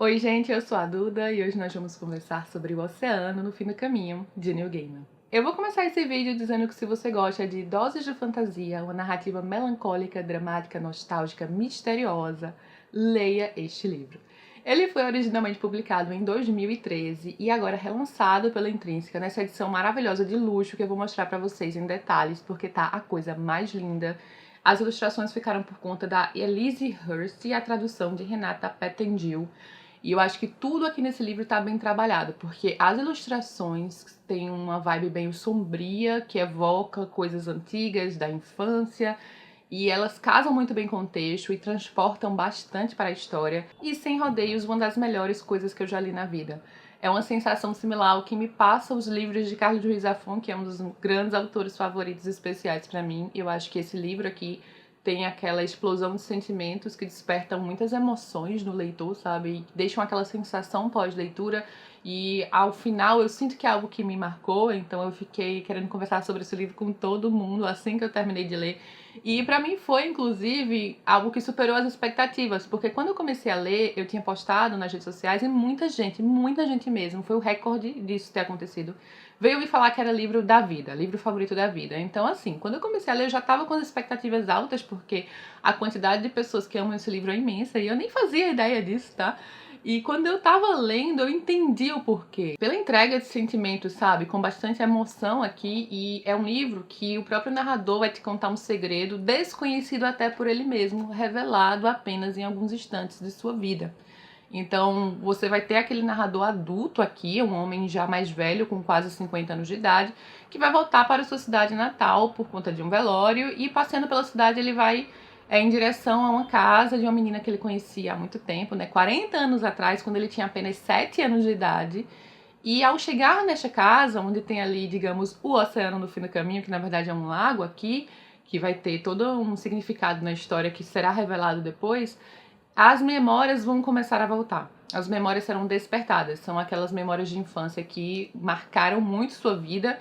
Oi gente, eu sou a Duda e hoje nós vamos conversar sobre O Oceano no Fim do Caminho, de Neil Gaiman. Eu vou começar esse vídeo dizendo que se você gosta de doses de fantasia, uma narrativa melancólica, dramática, nostálgica, misteriosa, leia este livro. Ele foi originalmente publicado em 2013 e agora relançado pela Intrínseca nessa edição maravilhosa de luxo que eu vou mostrar pra vocês em detalhes, porque tá a coisa mais linda. As ilustrações ficaram por conta da Elise Hurst e a tradução de Renata Pettengill. E eu acho que tudo aqui nesse livro tá bem trabalhado, porque as ilustrações têm uma vibe bem sombria, que evoca coisas antigas da infância, e elas casam muito bem com o texto e transportam bastante para a história. E sem rodeios, uma das melhores coisas que eu já li na vida. É uma sensação similar ao que me passa os livros de Carlos Ruiz Zafón, que é um dos grandes autores favoritos especiais para mim. Eu acho que esse livro aqui tem aquela explosão de sentimentos que despertam muitas emoções no leitor, sabe? E deixam aquela sensação pós-leitura. E ao final eu sinto que é algo que me marcou, então eu fiquei querendo conversar sobre esse livro com todo mundo assim que eu terminei de ler. E pra mim foi, inclusive, algo que superou as expectativas, porque quando eu comecei a ler, eu tinha postado nas redes sociais e muita gente mesmo, foi o recorde disso ter acontecido, veio me falar que era livro da vida, livro favorito da vida. Então, assim, quando eu comecei a ler, eu já tava com as expectativas altas, porque a quantidade de pessoas que amam esse livro é imensa e eu nem fazia ideia disso, tá? E quando eu tava lendo, eu entendi o porquê. Pela entrega de sentimentos, sabe? Com bastante emoção aqui. E é um livro que o próprio narrador vai te contar um segredo desconhecido até por ele mesmo, revelado apenas em alguns instantes de sua vida. Então você vai ter aquele narrador adulto aqui, um homem já mais velho, com quase 50 anos de idade, que vai voltar para a sua cidade natal por conta de um velório. E passeando pela cidade ele vai em direção a uma casa de uma menina que ele conhecia há muito tempo, né? 40 anos atrás, quando ele tinha apenas 7 anos de idade. E ao chegar nesta casa, onde tem ali, digamos, o oceano no fim do caminho, que na verdade é um lago aqui, que vai ter todo um significado na história que será revelado depois, as memórias vão começar a voltar. As memórias serão despertadas. São aquelas memórias de infância que marcaram muito sua vida,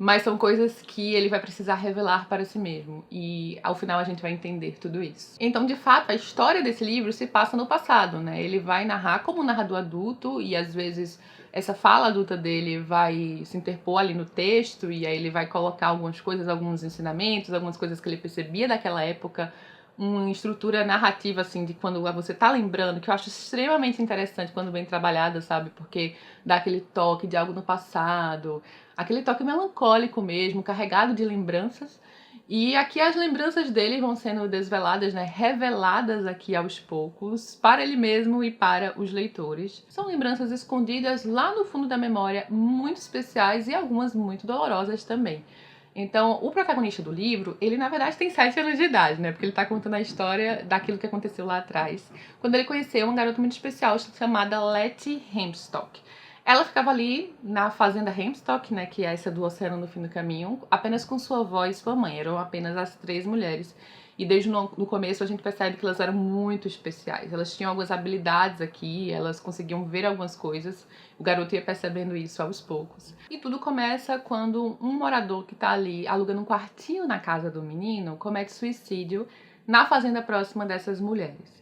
mas são coisas que ele vai precisar revelar para si mesmo. E ao final a gente vai entender tudo isso. Então, de fato, a história desse livro se passa no passado, né? Ele vai narrar como um narrador adulto e às vezes essa fala adulta dele vai se interpor ali no texto e aí ele vai colocar algumas coisas, alguns ensinamentos, algumas coisas que ele percebia daquela época, uma estrutura narrativa, assim, de quando você tá lembrando, que eu acho extremamente interessante quando bem trabalhada, sabe? Porque dá aquele toque de algo no passado, aquele toque melancólico mesmo, carregado de lembranças. E aqui as lembranças dele vão sendo desveladas, né? Reveladas aqui aos poucos, para ele mesmo e para os leitores. São lembranças escondidas lá no fundo da memória, muito especiais e algumas muito dolorosas também. Então, o protagonista do livro, ele na verdade tem 7 anos de idade, né? Porque ele tá contando a história daquilo que aconteceu lá atrás, quando ele conheceu uma garota muito especial chamada Letty Hempstock. Ela ficava ali na fazenda Hempstock, né, que é essa do Oceano no Fim do Caminho, apenas com sua avó e sua mãe. Eram apenas as 3 mulheres. E desde no começo a gente percebe que elas eram muito especiais. Elas tinham algumas habilidades aqui, elas conseguiam ver algumas coisas. O garoto ia percebendo isso aos poucos. E tudo começa quando um morador que tá ali alugando um quartinho na casa do menino comete suicídio na fazenda próxima dessas mulheres.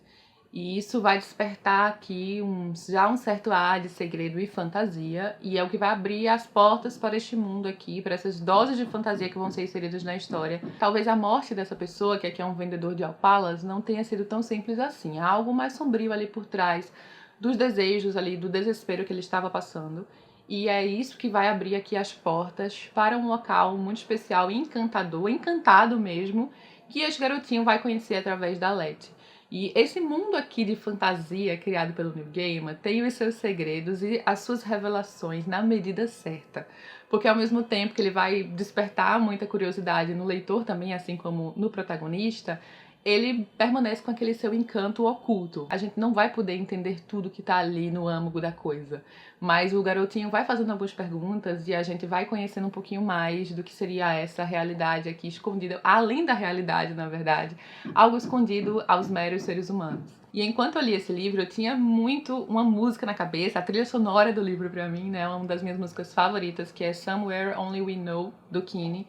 E isso vai despertar aqui já um certo ar de segredo e fantasia, e é o que vai abrir as portas para este mundo aqui, para essas doses de fantasia que vão ser inseridas na história. Talvez a morte dessa pessoa, que aqui é um vendedor de alpalas, não tenha sido tão simples assim. Há algo mais sombrio ali por trás dos desejos ali, do desespero que ele estava passando. E é isso que vai abrir aqui as portas para um local muito especial e encantador, encantado mesmo, que este garotinho vai conhecer através da Letty. E esse mundo aqui de fantasia criado pelo Neil Gaiman tem os seus segredos e as suas revelações na medida certa. Porque ao mesmo tempo que ele vai despertar muita curiosidade no leitor também, assim como no protagonista, ele permanece com aquele seu encanto oculto. A gente não vai poder entender tudo que tá ali no âmago da coisa, mas o garotinho vai fazendo algumas perguntas e a gente vai conhecendo um pouquinho mais do que seria essa realidade aqui escondida, além da realidade, na verdade, algo escondido aos meros seres humanos. E enquanto eu li esse livro, eu tinha muito uma música na cabeça, a trilha sonora do livro pra mim, né, uma das minhas músicas favoritas, que é Somewhere Only We Know, do Keane.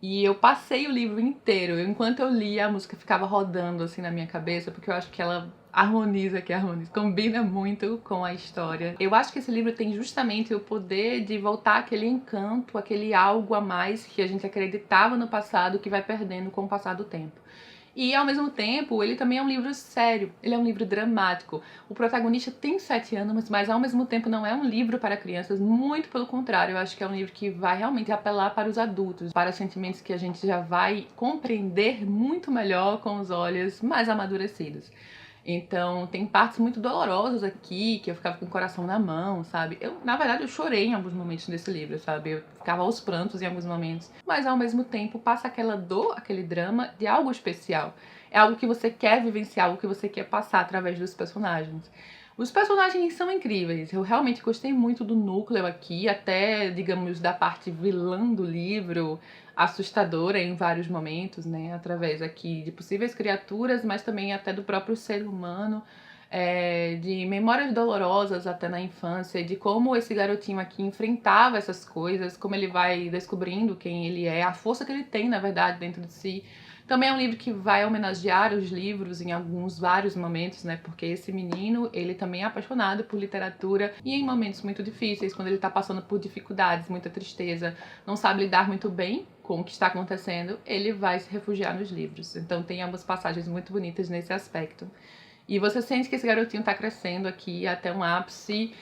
E eu passei o livro inteiro. Enquanto eu lia, a música ficava rodando assim na minha cabeça, porque eu acho que ela combina muito com a história. Eu acho que esse livro tem justamente o poder de voltar aquele encanto, aquele algo a mais que a gente acreditava no passado, que vai perdendo com o passar do tempo. E ao mesmo tempo, ele também é um livro sério, ele é um livro dramático. O protagonista tem 7 anos, mas ao mesmo tempo não é um livro para crianças, muito pelo contrário, eu acho que é um livro que vai realmente apelar para os adultos, para sentimentos que a gente já vai compreender muito melhor com os olhos mais amadurecidos. Então, tem partes muito dolorosas aqui, que eu ficava com o coração na mão, sabe? Na verdade, eu chorei em alguns momentos desse livro, sabe? Eu ficava aos prantos em alguns momentos. Mas, ao mesmo tempo, passa aquela dor, aquele drama de algo especial. É algo que você quer vivenciar, algo que você quer passar através dos personagens. Os personagens são incríveis, eu realmente gostei muito do núcleo aqui, até, digamos, da parte vilã do livro, assustadora em vários momentos, né, através aqui de possíveis criaturas, mas também até do próprio ser humano, de memórias dolorosas até na infância, de como esse garotinho aqui enfrentava essas coisas, como ele vai descobrindo quem ele é, a força que ele tem, na verdade, dentro de si. Também é um livro que vai homenagear os livros em vários momentos, né? Porque esse menino, ele também é apaixonado por literatura e em momentos muito difíceis, quando ele tá passando por dificuldades, muita tristeza, não sabe lidar muito bem com o que está acontecendo, ele vai se refugiar nos livros. Então tem algumas passagens muito bonitas nesse aspecto. E você sente que esse garotinho tá crescendo aqui até um ápice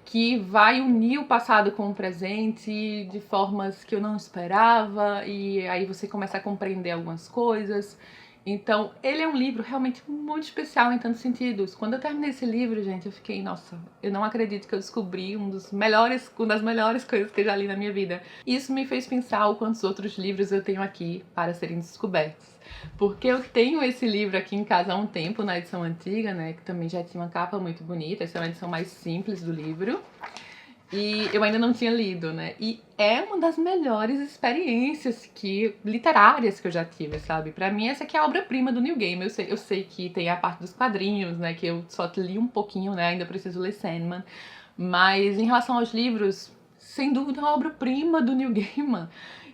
que vai unir o passado com o presente de formas que eu não esperava, e aí você começa a compreender algumas coisas. Então, ele é um livro realmente muito especial em tantos sentidos. Quando eu terminei esse livro, gente, eu fiquei, nossa, eu não acredito que eu descobri uma das melhores coisas que eu já li na minha vida. Isso me fez pensar o quantos outros livros eu tenho aqui para serem descobertos. Porque eu tenho esse livro aqui em casa há um tempo, na edição antiga, né, que também já tinha uma capa muito bonita, essa é uma edição mais simples do livro. E eu ainda não tinha lido, né? E é uma das melhores experiências literárias que eu já tive, sabe? Pra mim, essa aqui é a obra-prima do New Game. Eu sei que tem a parte dos quadrinhos, né? Que eu só li um pouquinho, né? Ainda preciso ler Sandman. Mas em relação aos livros, sem dúvida é uma obra-prima do New Gaiman.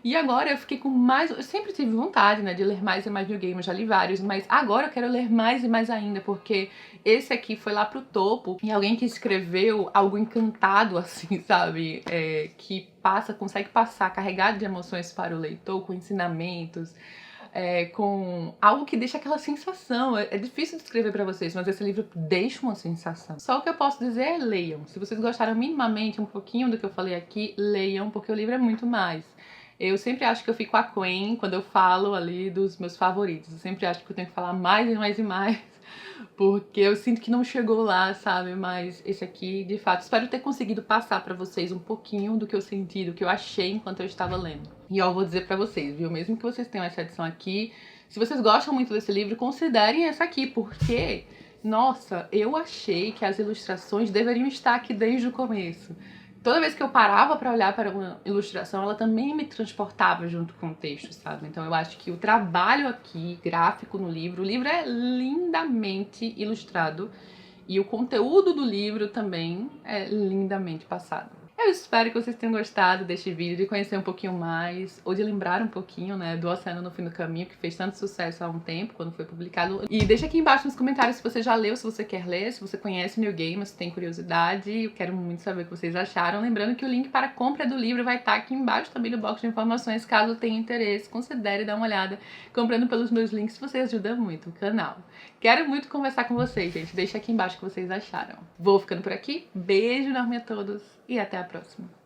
E agora eu fiquei com mais... Eu sempre tive vontade, né, de ler mais e mais New Gaiman, já li vários, mas agora eu quero ler mais e mais ainda, porque esse aqui foi lá pro topo, e alguém que escreveu algo encantado, assim, sabe? Que consegue passar carregado de emoções para o leitor, com ensinamentos, com algo que deixa aquela sensação. É difícil descrever pra vocês, mas esse livro deixa uma sensação. Só o que eu posso dizer é leiam. Se vocês gostaram minimamente um pouquinho do que eu falei aqui, leiam, porque o livro é muito mais. Eu sempre acho que eu fico aquém quando eu falo ali dos meus favoritos. Eu sempre acho que eu tenho que falar mais e mais e mais, porque eu sinto que não chegou lá, sabe? Mas esse aqui, de fato, espero ter conseguido passar pra vocês um pouquinho do que eu senti, do que eu achei enquanto eu estava lendo. E ó, eu vou dizer pra vocês, viu? Mesmo que vocês tenham essa edição aqui, se vocês gostam muito desse livro, considerem essa aqui, porque, nossa, eu achei que as ilustrações deveriam estar aqui desde o começo. Toda vez que eu parava pra olhar para uma ilustração, ela também me transportava junto com o texto, sabe? Então eu acho que o trabalho aqui, gráfico no livro, o livro é lindamente ilustrado e o conteúdo do livro também é lindamente passado. Eu espero que vocês tenham gostado deste vídeo, de conhecer um pouquinho mais, ou de lembrar um pouquinho, né, do Oceano no Fim do Caminho, que fez tanto sucesso há um tempo, quando foi publicado. E deixa aqui embaixo nos comentários se você já leu, se você quer ler, se você conhece New Game, se tem curiosidade. Eu quero muito saber o que vocês acharam. Lembrando que o link para a compra do livro vai estar aqui embaixo também no box de informações, caso tenha interesse, considere dar uma olhada. Comprando pelos meus links, você ajuda muito o canal. Quero muito conversar com vocês, gente. Deixa aqui embaixo o que vocês acharam. Vou ficando por aqui. Beijo enorme a todos e até a próxima.